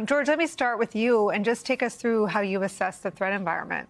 George, let me start with you and just take us through how you assess the threat environment.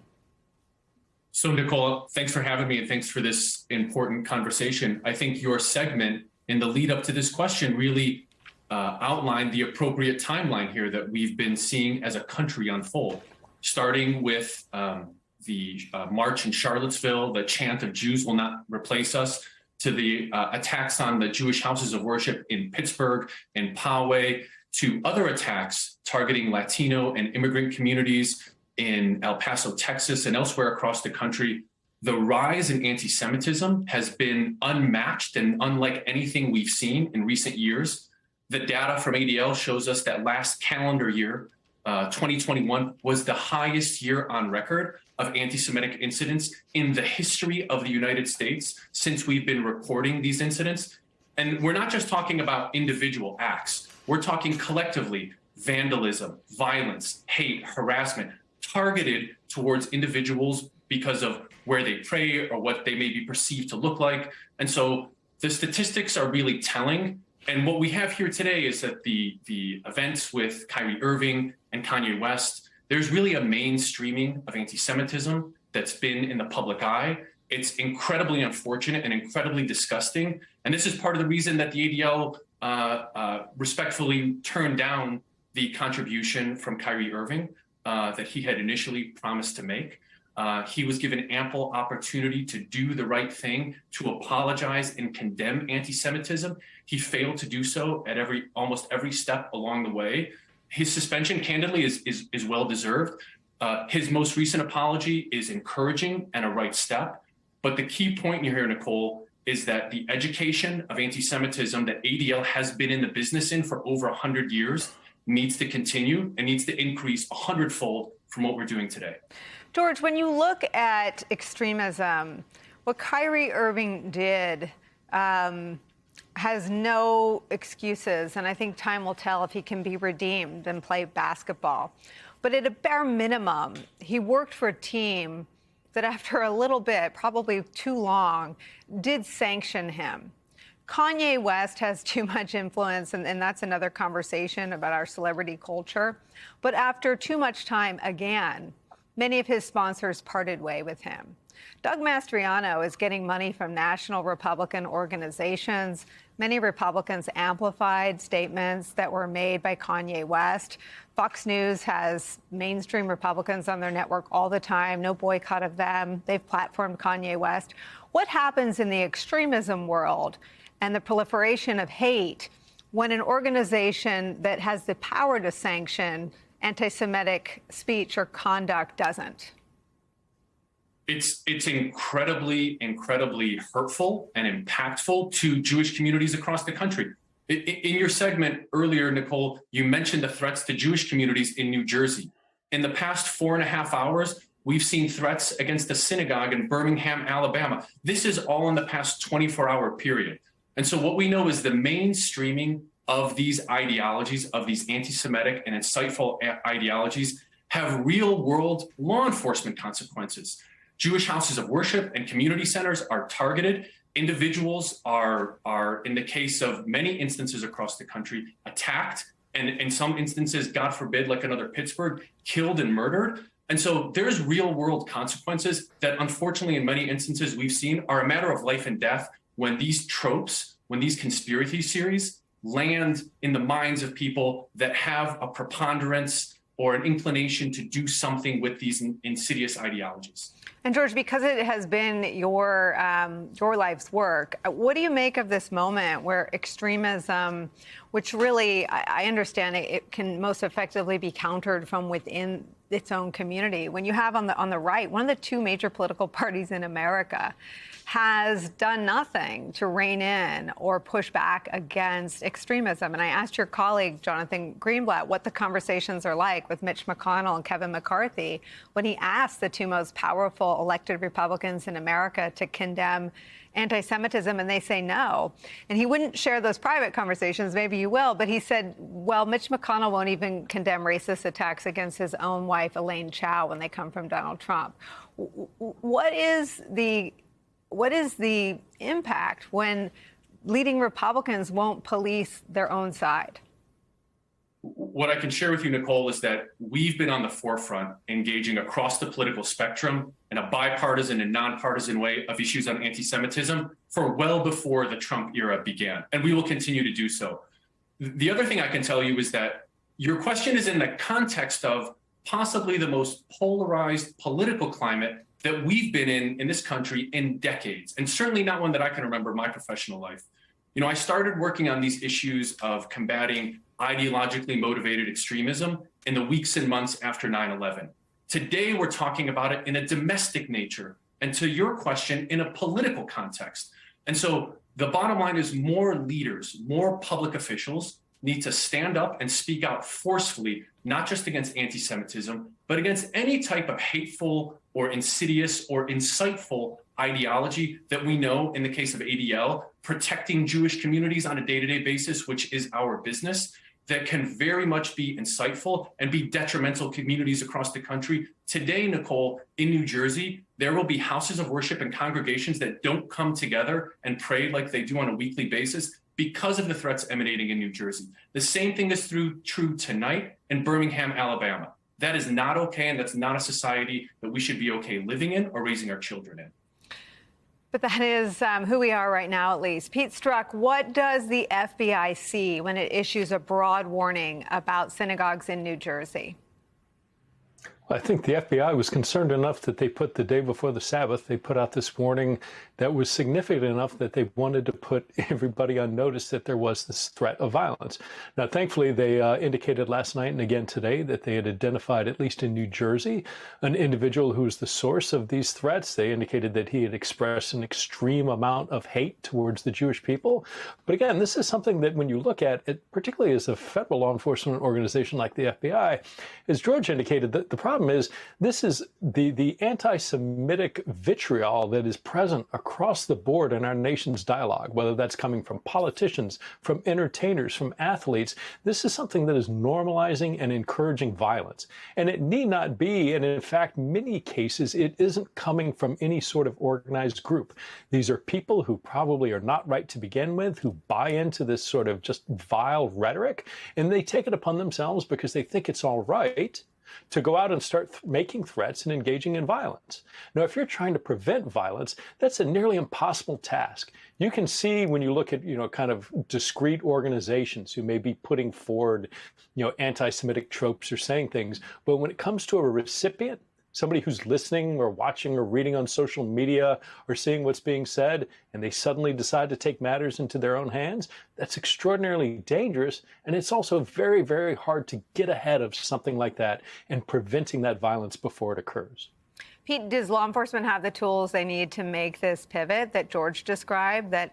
So, Nicole, thanks for having me and thanks for this important conversation. I think your segment in the lead up to this question really outlined the appropriate timeline here that we've been seeing as a country unfold, starting with the march in Charlottesville, the chant of Jews will not replace us, to the attacks on the Jewish houses of worship in Pittsburgh and Poway, to other attacks targeting Latino and immigrant communities in El Paso, Texas, and elsewhere across the country. The rise in anti-Semitism has been unmatched and unlike anything we've seen in recent years. The data from ADL shows us that last calendar year, 2021, was the highest year on record of anti-Semitic incidents in the history of the United States since we've been reporting these incidents. And we're not just talking about individual acts. We're talking collectively vandalism, violence, hate, harassment, targeted towards individuals because of where they pray or what they may be perceived to look like. And so the statistics are really telling. And what we have here today is that the events with Kyrie Irving and Kanye West, there's really a mainstreaming of anti-Semitism that's been in the public eye. It's incredibly unfortunate and incredibly disgusting. And this is part of the reason that the ADL respectfully turned down the contribution from Kyrie Irving that he had initially promised to make. He was given ample opportunity to do the right thing, to apologize and condemn anti-Semitism. He failed to do so at almost every step along the way. His suspension, candidly, is well-deserved. His most recent apology is encouraging and a right step. But the key point here, Nicole, is that the education of anti-Semitism that ADL has been in the business in for over 100 years needs to continue and needs to increase 100-fold from what we're doing today. George, when you look at extremism, what Kyrie Irving did has no excuses, and I think time will tell if he can be redeemed and play basketball. But at a bare minimum, he worked for a team that after a little bit, probably too long, did sanction him. Kanye West has too much influence, and that's another conversation about our celebrity culture. But after too much time, again, many of his sponsors parted way with him. Doug Mastriano is getting money from national Republican organizations. Many Republicans amplified statements that were made by Kanye West. Fox News has mainstream Republicans on their network all the time. No boycott of them. They've platformed Kanye West. What happens in the extremism world and the proliferation of hate when an organization that has the power to sanction anti-Semitic speech or conduct doesn't? It's incredibly, incredibly hurtful and impactful to Jewish communities across the country. In your segment earlier, Nicole, you mentioned the threats to Jewish communities in New Jersey. In the past 4.5 hours, we've seen threats against a synagogue in Birmingham, Alabama. This is all in the past 24-hour period. And so what we know is the mainstreaming of these ideologies, of these anti-Semitic and insightful ideologies, have real-world law enforcement consequences. Jewish houses of worship and community centers are targeted. Individuals are, in the case of many instances across the country, attacked, and in some instances, God forbid, like another Pittsburgh, killed and murdered. And so there's real-world consequences that, unfortunately, in many instances we've seen are a matter of life and death when these tropes, when these conspiracy theories land in the minds of people that have a preponderance or an inclination to do something with these insidious ideologies. And George, because it has been your life's work, what do you make of this moment where extremism, which really, I understand it can most effectively be countered from within its own community, when you have on the right, one of the two major political parties in America has done nothing to rein in or push back against extremism. And I asked your colleague, Jonathan Greenblatt, what the conversations are like with Mitch McConnell and Kevin McCarthy when he asked the two most powerful elected Republicans in America to condemn anti-Semitism, and they say no. And he wouldn't share those private conversations, maybe you will, but he said, well, Mitch McConnell won't even condemn racist attacks against his own wife, Elaine Chao, when they come from Donald Trump. What is the impact when leading Republicans won't police their own side? what I can share with you, Nicole, is that we've been on the forefront engaging across the political spectrum in a bipartisan and nonpartisan way of issues on anti-Semitism for well before the Trump era began, and we will continue to do so. The other thing I can tell you is that your question is in the context of possibly the most polarized political climate that we've been in this country in decades, and certainly not one that I can remember in my professional life. You know, I started working on these issues of combating ideologically motivated extremism in the weeks and months after 9/11. Today, we're talking about it in a domestic nature, and to your question, in a political context. And so the bottom line is more leaders, more public officials need to stand up and speak out forcefully, not just against anti-Semitism, but against any type of hateful or insidious or insightful ideology that we know, in the case of ADL, protecting Jewish communities on a day-to-day basis, which is our business, that can very much be insightful and be detrimental to communities across the country. Today, Nicole, in New Jersey, there will be houses of worship and congregations that don't come together and pray like they do on a weekly basis because of the threats emanating in New Jersey. The same thing is true tonight in Birmingham, Alabama. That is not okay, and that's not a society that we should be okay living in or raising our children in. But that is who we are right now, at least. Pete Strzok, what does the FBI see when it issues a broad warning about synagogues in New Jersey? I think the FBI was concerned enough that they put the day before the Sabbath, they put out this warning that was significant enough that they wanted to put everybody on notice that there was this threat of violence. Now, thankfully, they indicated last night and again today that they had identified, at least in New Jersey, an individual who was the source of these threats. They indicated that he had expressed an extreme amount of hate towards the Jewish people. But again, this is something that when you look at it, particularly as a federal law enforcement organization like the FBI, as George indicated, that the problem is this is the anti-Semitic vitriol that is present across the board in our nation's dialogue, whether that's coming from politicians, from entertainers, from athletes. This is something that is normalizing and encouraging violence. And it need not be, and in fact, many cases, it isn't coming from any sort of organized group. These are people who probably are not right to begin with, who buy into this sort of just vile rhetoric, and they take it upon themselves because they think it's all right to go out and start making threats and engaging in violence. Now, if you're trying to prevent violence, that's a nearly impossible task. You can see when you look at, kind of discrete organizations who may be putting forward, anti-Semitic tropes or saying things, but when it comes to a recipient, somebody who's listening or watching or reading on social media or seeing what's being said, and they suddenly decide to take matters into their own hands, that's extraordinarily dangerous. And it's also very, very hard to get ahead of something like that and preventing that violence before it occurs. Pete, does law enforcement have the tools they need to make this pivot that George described, that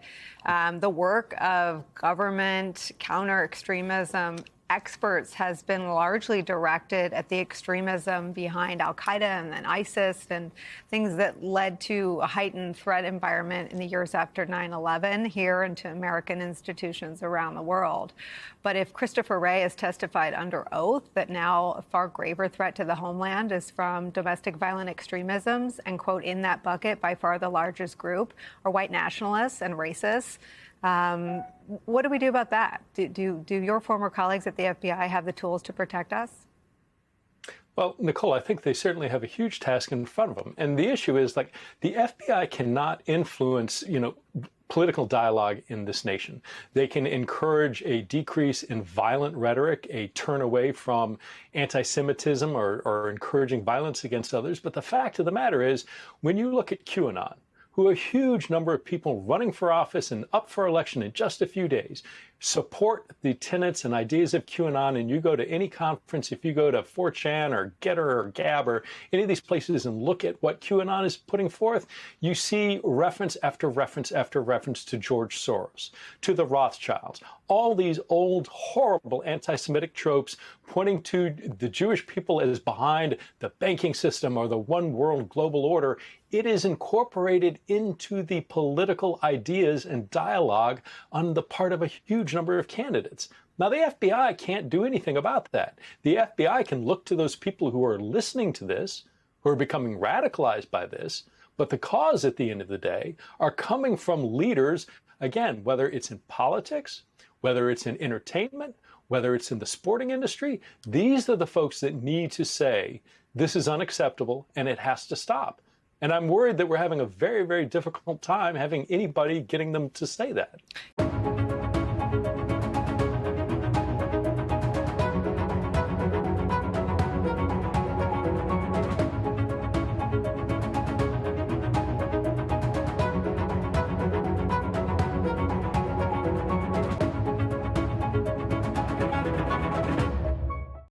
the work of government counter-extremism experts has been largely directed at the extremism behind al-Qaeda and then ISIS and things that led to a heightened threat environment in the years after 9/11 here and to American institutions around the world? But if Christopher Wray has testified under oath that now a far graver threat to the homeland is from domestic violent extremisms, and, quote, in that bucket, by far the largest group are white nationalists and racists, what do we do about that? Do your former colleagues at the FBI have the tools to protect us? Well, Nicole, I think they certainly have a huge task in front of them. And the issue is, the FBI cannot influence, political dialogue in this nation. They can encourage a decrease in violent rhetoric, a turn away from anti-Semitism or encouraging violence against others. But the fact of the matter is, when you look at QAnon, who a huge number of people running for office and up for election in just a few days support the tenets and ideas of QAnon, and you go to any conference, if you go to 4chan or Getter or Gab or any of these places and look at what QAnon is putting forth, you see reference after reference after reference to George Soros, to the Rothschilds, all these old, horrible anti-Semitic tropes pointing to the Jewish people as behind the banking system or the one world global order. It is incorporated into the political ideas and dialogue on the part of a huge number of candidates. Now, the FBI can't do anything about that. The FBI can look to those people who are listening to this, who are becoming radicalized by this, but the cause at the end of the day are coming from leaders, again, whether it's in politics, whether it's in entertainment, whether it's in the sporting industry. These are the folks that need to say, this is unacceptable and it has to stop. And I'm worried that we're having a very, very difficult time having anybody getting them to say that.